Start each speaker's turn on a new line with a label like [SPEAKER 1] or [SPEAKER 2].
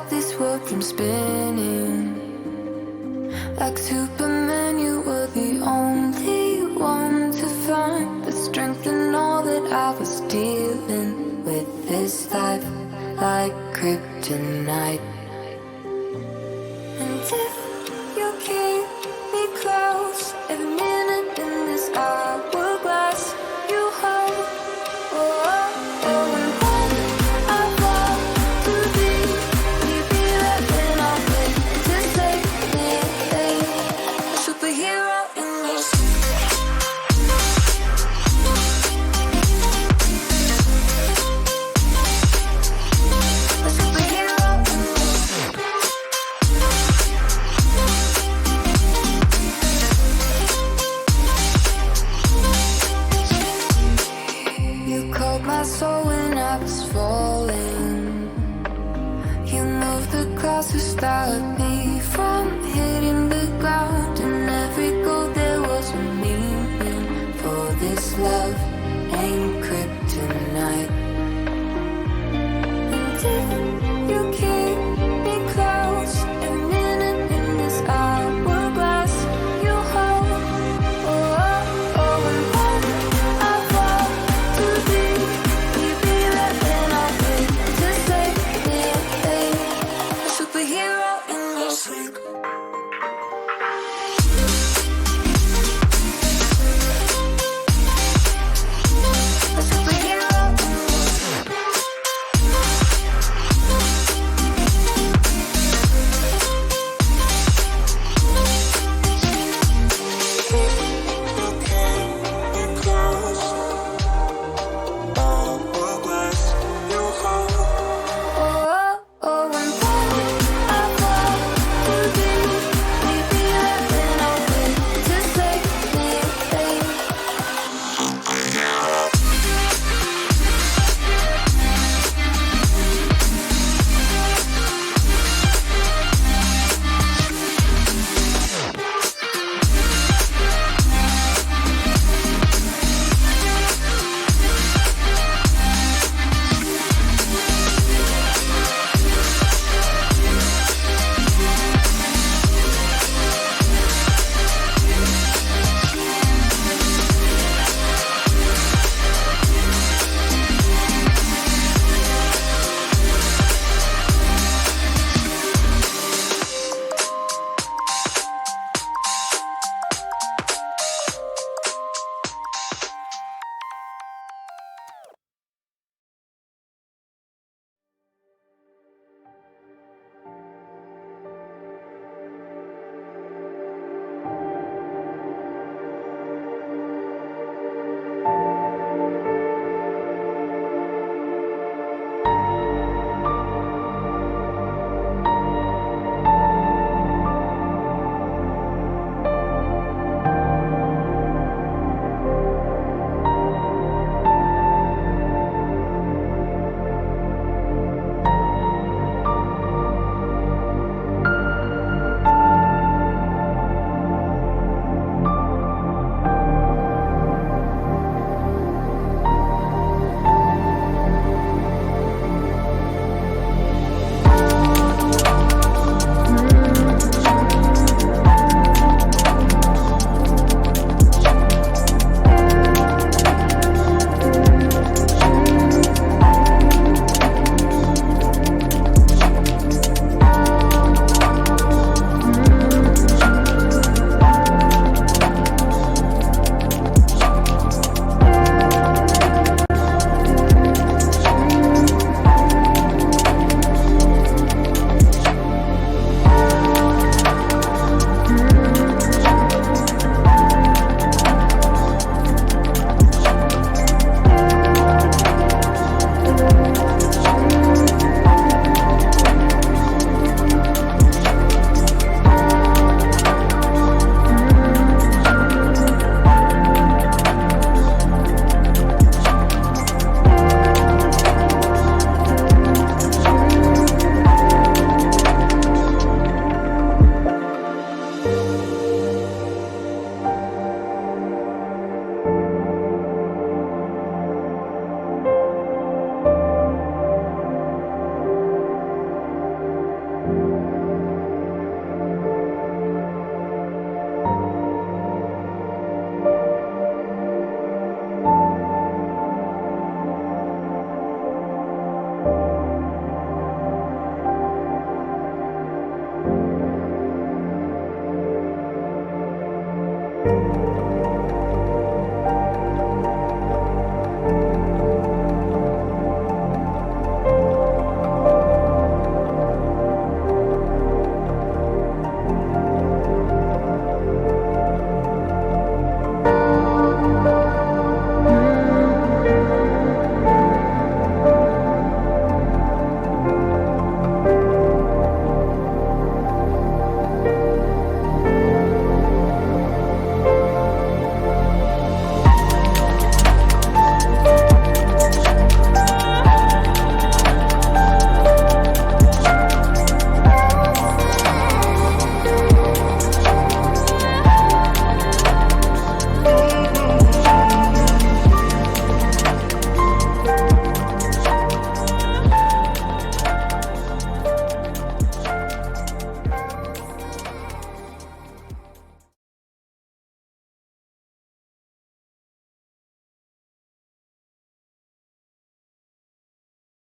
[SPEAKER 1] stop this world from spinning. Like Superman, you were the only one to find the strength in all that I was dealing with. This life like kryptonite. Until you keep me close, every minute in this hourglass you hold. Oh, oh, oh, and when I fall to thee, will you be there when I'm ready to save me? A superhero in your sleep. A superhero in your sleep. You called my soul when I was falling. You moved the clouds to stop me.